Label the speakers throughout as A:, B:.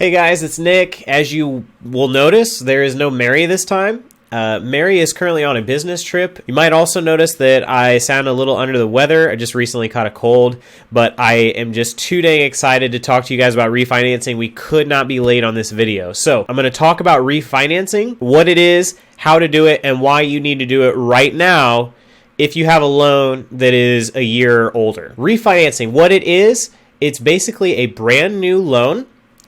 A: Hey guys, it's Nick. As you will notice, there is no Mary this time. Mary is currently on a business trip. You might also notice that I sound a little under the weather. I just recently caught a cold, but I am just too dang excited to talk to you guys about refinancing. We could not be late on this video. So I'm going to talk about refinancing, what it is, how to do it, and why you need to do it right now if you have a loan that is a year older. Refinancing, what it is, it's basically a brand new loan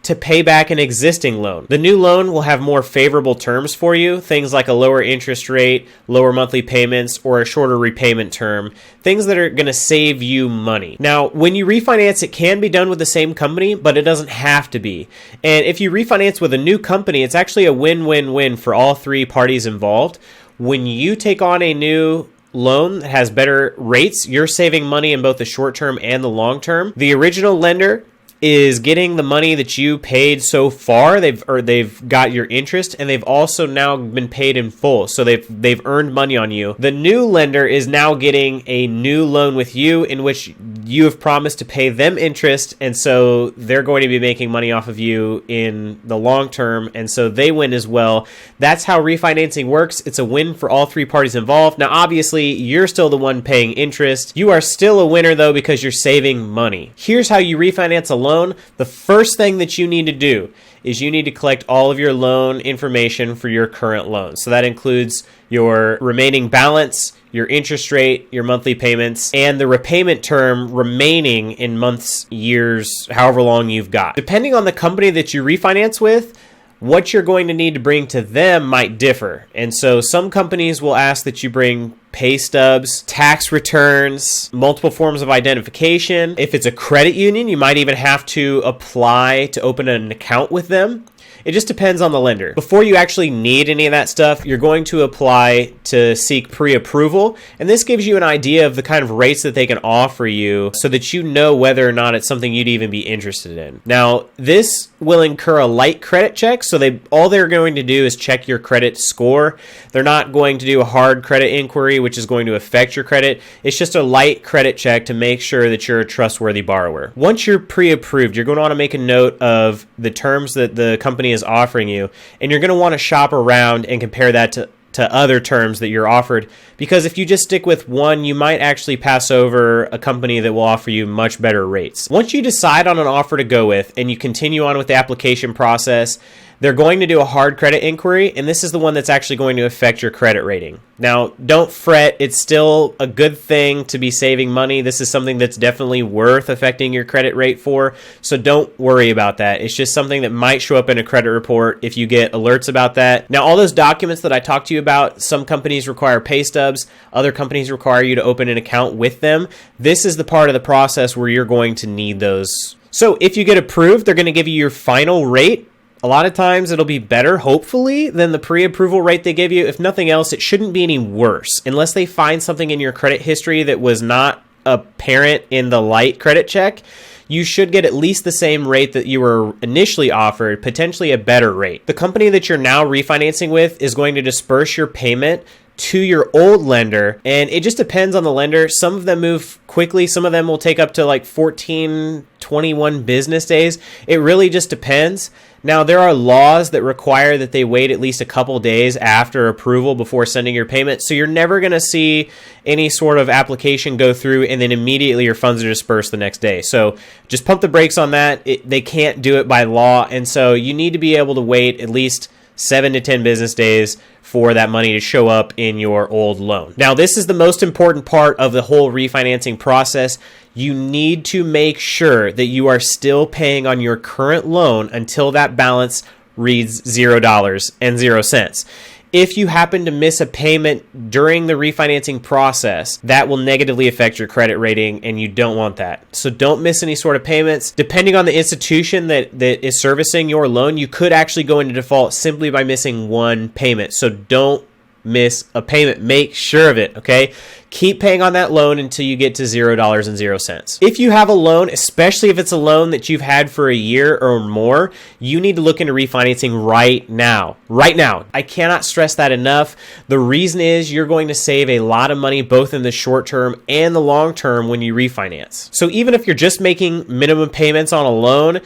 A: to pay back an existing loan. The new loan will have more favorable terms for you, things like a lower interest rate, lower monthly payments, or a shorter repayment term, things that are going to save you money. Now, when you refinance, it can be done with the same company, but it doesn't have to be. And if you refinance with a new company, it's actually a win-win-win for all three parties involved. When you take on a new loan that has better rates, you're saving money in both the short term and the long term. The original lender is getting the money that you paid so far. They've got your interest, and they've also now been paid in full. So they've earned money on you. The new lender is now getting a new loan with you in which you have promised to pay them interest, and so they're going to be making money off of you in the long term, and so they win as well. That's how refinancing works. It's a win for all three parties involved. Now, obviously, you're still the one paying interest. You are still a winner, though, because you're saving money. Here's how you refinance a loan. The first thing that you need to do is you need to collect all of your loan information for your current loan. So that includes your remaining balance, your interest rate, your monthly payments, and the repayment term remaining in months, years, however long you've got. Depending on the company that you refinance with, what you're going to need to bring to them might differ. And so some companies will ask that you bring pay stubs, tax returns, multiple forms of identification. If it's a credit union, you might even have to apply to open an account with them. It just depends on the lender. Before you actually need any of that stuff, you're going to apply to seek pre-approval. And this gives you an idea of the kind of rates that they can offer you so that you know whether or not it's something you'd even be interested in. Now, this will incur a light credit check. So all they're going to do is check your credit score. They're not going to do a hard credit inquiry, which is going to affect your credit. It's just a light credit check to make sure that you're a trustworthy borrower. Once you're pre-approved, you're going to want to make a note of the terms that the company is offering you, and you're going to want to shop around and compare that to other terms that you're offered, because if you just stick with one, you might actually pass over a company that will offer you much better rates. Once you decide on an offer to go with and you continue on with the application process, they're going to do a hard credit inquiry, and this is the one that's actually going to affect your credit rating. Now, don't fret. It's still a good thing to be saving money. This is something that's definitely worth affecting your credit rate for, so don't worry about that. It's just something that might show up in a credit report if you get alerts about that. Now, all those documents that I talked to you about, some companies require pay stubs, other companies require you to open an account with them. This is the part of the process where you're going to need those. So if you get approved, they're going to give you your final rate. A lot of times it'll be better, hopefully, than the pre-approval rate they give you. If nothing else, it shouldn't be any worse. Unless they find something in your credit history that was not apparent in the light credit check, you should get at least the same rate that you were initially offered, potentially a better rate. The company that you're now refinancing with is going to disperse your payment to your old lender, and it just depends on the lender. Some of them move quickly. Some of them will take up to like 14, 21 business days. It really just depends. Now, there are laws that require that they wait at least a couple days after approval before sending your payment. So you're never going to see any sort of application go through and then immediately your funds are dispersed the next day. So just pump the brakes on that. They can't do it by law. And so you need to be able to wait at least 7 to 10 business days for that money to show up in your old loan. Now, this is the most important part of the whole refinancing process. You need to make sure that you are still paying on your current loan until that balance reads $0.00. If you happen to miss a payment during the refinancing process, that will negatively affect your credit rating, and you don't want that. So don't miss any sort of payments. Depending on the institution that is servicing your loan, you could actually go into default simply by missing one payment. So don't miss a payment. Make sure of it, okay? Keep paying on that loan until you get to $0.00. If you have a loan, especially if it's a loan that you've had for a year or more, you need to look into refinancing right now. Right now. I cannot stress that enough. The reason is you're going to save a lot of money both in the short term and the long term when you refinance. So even if you're just making minimum payments on a loan,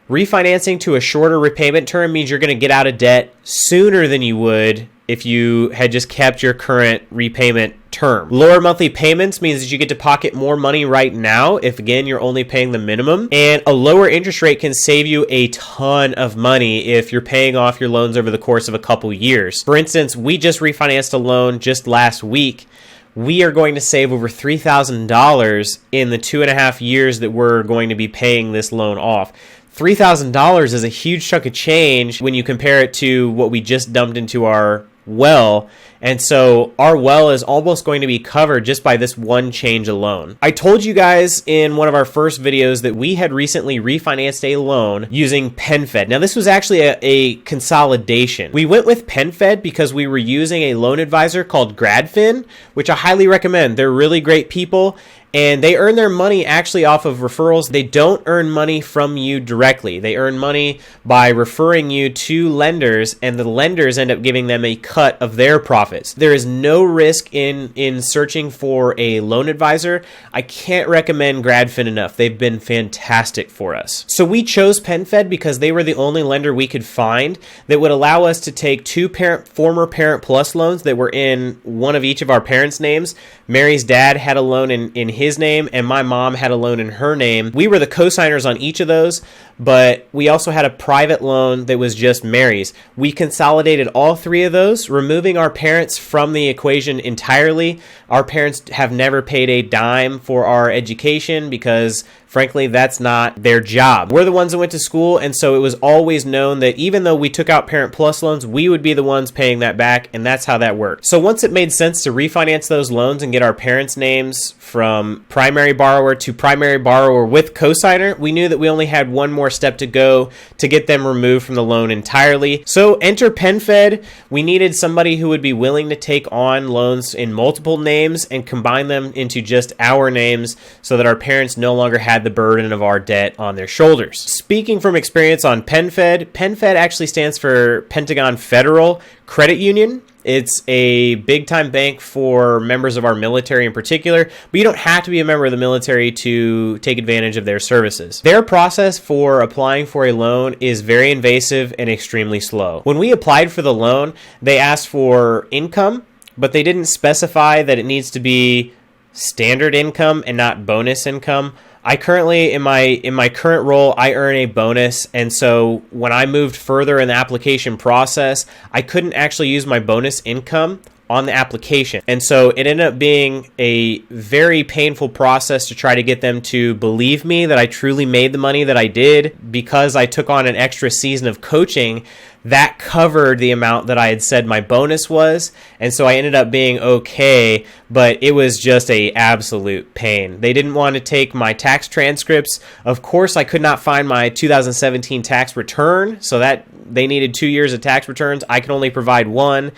A: Refinancing to a shorter repayment term means you're going to get out of debt sooner than you would if you had just kept your current repayment term. Lower monthly payments means that you get to pocket more money right now if, again, you're only paying the minimum. And a lower interest rate can save you a ton of money if you're paying off your loans over the course of a couple years. For instance, we just refinanced a loan just last week. We are going to save over $3,000 in the 2.5 years that we're going to be paying this loan off. $3,000 is a huge chunk of change when you compare it to what we just dumped into our well. And so our well is almost going to be covered just by this one change alone. I told you guys in one of our first videos that we had recently refinanced a loan using PenFed. Now, this was actually a consolidation. We went with PenFed because we were using a loan advisor called GradFin, which I highly recommend. They're really great people. And they earn their money actually off of referrals. They don't earn money from you directly. They earn money by referring you to lenders, and the lenders end up giving them a cut of their profits. There is no risk in searching for a loan advisor. I can't recommend GradFin enough. They've been fantastic for us. So we chose PenFed because they were the only lender we could find that would allow us to take two former Parent Plus loans that were in one of each of our parents' names. Mary's dad had a loan in his name, and my mom had a loan in her name. We were the co-signers on each of those, but we also had a private loan that was just Mary's. We consolidated all three of those, removing our parents from the equation entirely. Our parents have never paid a dime for our education because, frankly, that's not their job. We're the ones that went to school, and so it was always known that even though we took out Parent Plus loans, we would be the ones paying that back, and that's how that worked. So once it made sense to refinance those loans and get our parents' names from primary borrower to primary borrower with cosigner, we knew that we only had one more step to go to get them removed from the loan entirely. So enter PenFed. We needed somebody who would be willing to take on loans in multiple names and combine them into just our names so that our parents no longer had the burden of our debt on their shoulders. Speaking from experience on PenFed, PenFed actually stands for Pentagon Federal Credit Union. It's a big-time bank for members of our military in particular, but you don't have to be a member of the military to take advantage of their services. Their process for applying for a loan is very invasive and extremely slow. When we applied for the loan, they asked for income, but they didn't specify that it needs to be standard income and not bonus income. I currently, in my current role, I earn a bonus, and so when I moved further in the application process, I couldn't actually use my bonus income on the application. And so it ended up being a very painful process to try to get them to believe me that I truly made the money that I did because I took on an extra season of coaching that covered the amount that I had said my bonus was. And so I ended up being okay, but it was just a absolute pain. They didn't want to take my tax transcripts. Of course, I could not find my 2017 tax return, so that they needed 2 years of tax returns. I could only provide one.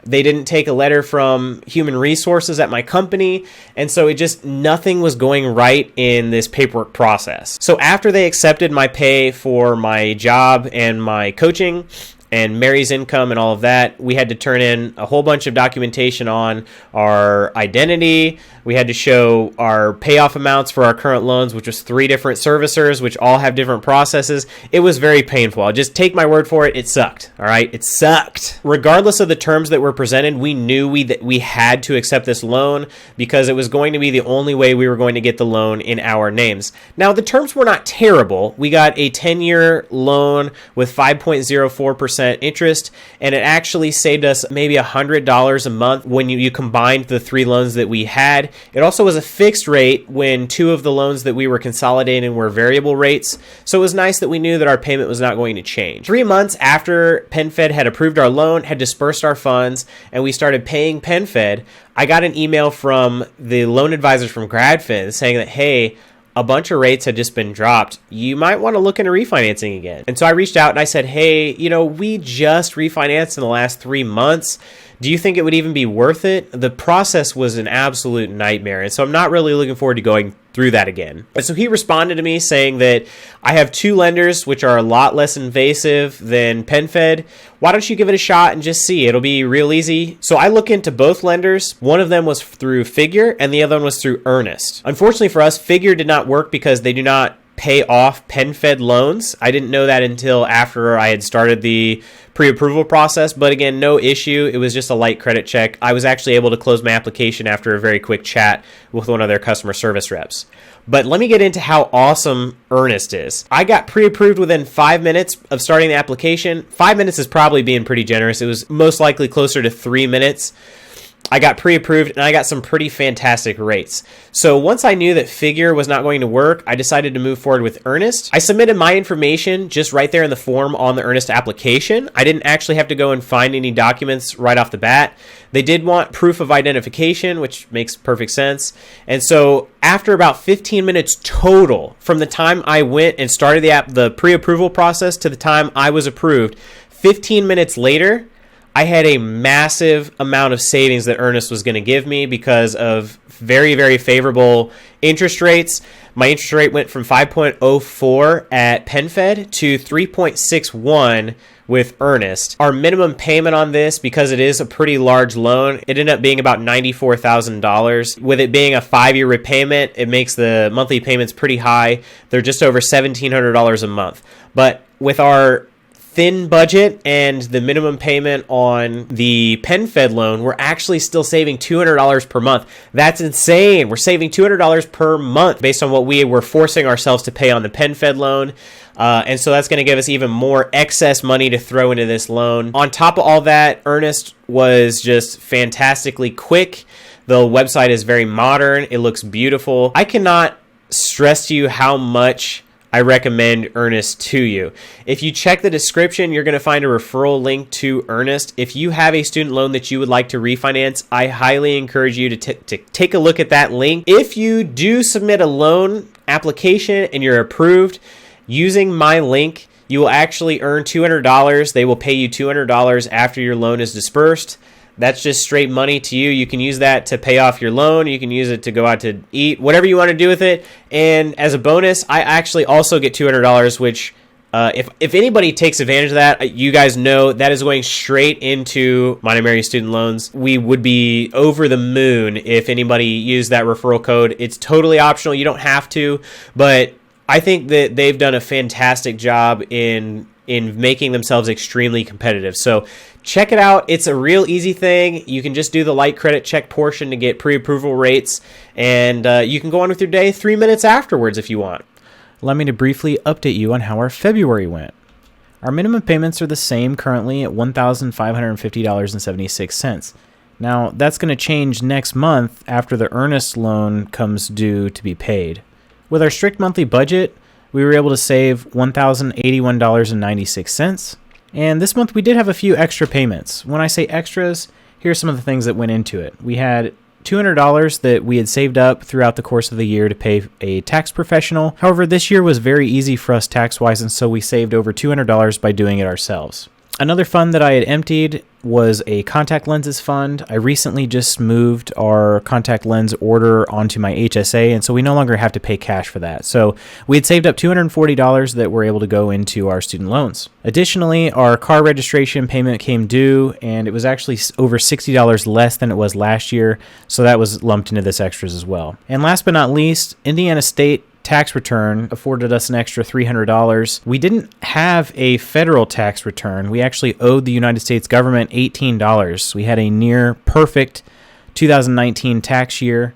A: They didn't take a letter from human resources at my company. And so nothing was going right in this paperwork process. So after they accepted my pay for my job and my coaching and Mary's income and all of that, we had to turn in a whole bunch of documentation on our identity. We had to show our payoff amounts for our current loans, which was 3 different servicers, which all have different processes. It was very painful. I'll just take my word for it. It sucked. All right. It sucked. Regardless of the terms that were presented, we knew that we had to accept this loan because it was going to be the only way we were going to get the loan in our names. Now, the terms were not terrible. We got a 10-year loan with 5.04% interest, and it actually saved us maybe $100 a month when you combined the 3 loans that we had. It also was a fixed rate when 2 of the loans that we were consolidating were variable rates, so it was nice that we knew that our payment was not going to change. 3 months after PenFed had approved our loan, had dispersed our funds, and we started paying PenFed, I got an email from the loan advisors from GradFin saying that, hey, a bunch of rates had just been dropped. You might want to look into refinancing again. And so I reached out and I said, hey, we just refinanced in the last 3 months. Do you think it would even be worth it? The process was an absolute nightmare. And so I'm not really looking forward to going through that again. And so he responded to me saying that I have 2 lenders, which are a lot less invasive than PenFed. Why don't you give it a shot and just see? It'll be real easy. So I look into both lenders. One of them was through Figure and the other one was through Earnest. Unfortunately for us, Figure did not work because they do not pay off PenFed loans. I didn't know that until after I had started the pre-approval process, but again, no issue. It was just a light credit check. I was actually able to close my application after a very quick chat with one of their customer service reps. But let me get into how awesome Earnest is. I got pre-approved within 5 minutes of starting the application. 5 minutes is probably being pretty generous. It was most likely closer to 3 minutes. I got pre-approved and I got some pretty fantastic rates. So once I knew that Figure was not going to work, I decided to move forward with Earnest. I submitted my information just right there in the form on the Earnest application. I didn't actually have to go and find any documents right off the bat. They did want proof of identification, which makes perfect sense. And so after about 15 minutes total, from the time I went and started the pre-approval process to the time I was approved, 15 minutes later, I had a massive amount of savings that Earnest was going to give me because of very, very favorable interest rates. My interest rate went from 5.04 at PenFed to 3.61 with Earnest. Our minimum payment on this, because it is a pretty large loan, it ended up being about $94,000. With it being a 5-year repayment, it makes the monthly payments pretty high. They're just over $1,700 a month. But with our thin budget and the minimum payment on the PenFed loan, we're actually still saving $200 per month. That's insane. We're saving $200 per month based on what we were forcing ourselves to pay on the PenFed loan. And so that's going to give us even more excess money to throw into this loan. On top of all that, Earnest was just fantastically quick. The website is very modern. It looks beautiful. I cannot stress to you how much I recommend Earnest to you. If you check the description, you're going to find a referral link to Earnest. If you have a student loan that you would like to refinance, I highly encourage you to take a look at that link. If you do submit a loan application and you're approved, using my link, you will actually earn $200. They will pay you $200 after your loan is dispersed. That's just straight money to you. You can use that to pay off your loan. You can use it to go out to eat, whatever you want to do with it. And as a bonus, I actually also get $200, which if anybody takes advantage of that, you guys know that is going straight into Money Mary student loans. We would be over the moon if anybody used that referral code. It's totally optional. You don't have to, but I think that they've done a fantastic job in making themselves extremely competitive. So check it out. It's a real easy thing. You can just do the light credit check portion to get pre-approval rates, and you can go on with your day 3 minutes afterwards if you want.
B: Allow me to briefly update you on how our February went. Our minimum payments are the same currently at $1,550.76. Now, that's going to change next month after the Earnest loan comes due to be paid. With our strict monthly budget, we were able to save $1,081.96. And this month we did have a few extra payments. When I say extras, here's some of the things that went into it. We had $200 that we had saved up throughout the course of the year to pay a tax professional. However, this year was very easy for us tax-wise, and so we saved over $200 by doing it ourselves. Another fund that I had emptied was a contact lenses fund. I recently just moved our contact lens order onto my HSA, and so we no longer have to pay cash for that. So we had saved up $240 that were able to go into our student loans. Additionally, our car registration payment came due, and it was actually over $60 less than it was last year, so that was lumped into this extras as well. And last but not least, Indiana State tax return afforded us an extra $300. We didn't have a federal tax return. We actually owed the United States government $18. We had a near perfect 2019 tax year.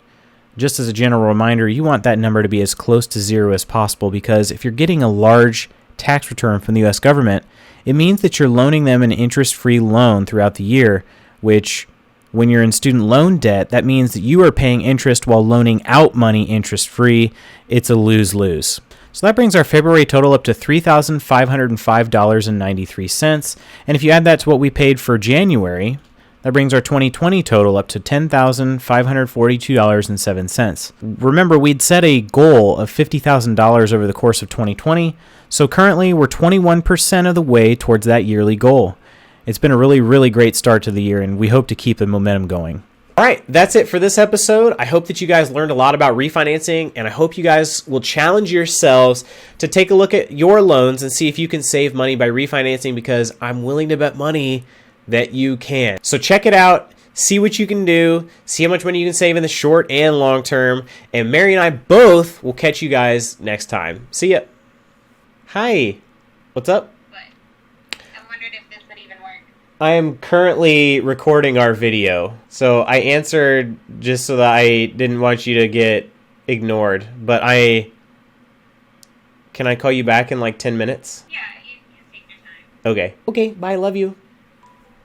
B: Just as a general reminder, you want that number to be as close to zero as possible, because if you're getting a large tax return from the U.S. government, it means that you're loaning them an interest-free loan throughout the year, which when you're in student loan debt, that means that you are paying interest while loaning out money interest-free. It's a lose-lose. So that brings our February total up to $3,505.93. And if you add that to what we paid for January, that brings our 2020 total up to $10,542.07. Remember, we'd set a goal of $50,000 over the course of 2020, so currently we're 21% of the way towards that yearly goal. It's been a really, really great start to the year, and we hope to keep the momentum going.
A: All right, that's it for this episode. I hope that you guys learned a lot about refinancing, and I hope you guys will challenge yourselves to take a look at your loans and see if you can save money by refinancing, because I'm willing to bet money that you can. So check it out. see what you can do, see how much money you can save in the short and long term. And Mary and I both will catch you guys next time. See ya. Hi. What's up?
C: What? I wondered if this would even work.
A: I am currently recording our video. So I answered just so that I didn't want you to get ignored. But can I call you back in like 10 minutes?
C: Yeah, you take your time.
A: Okay. Okay, bye. Love you.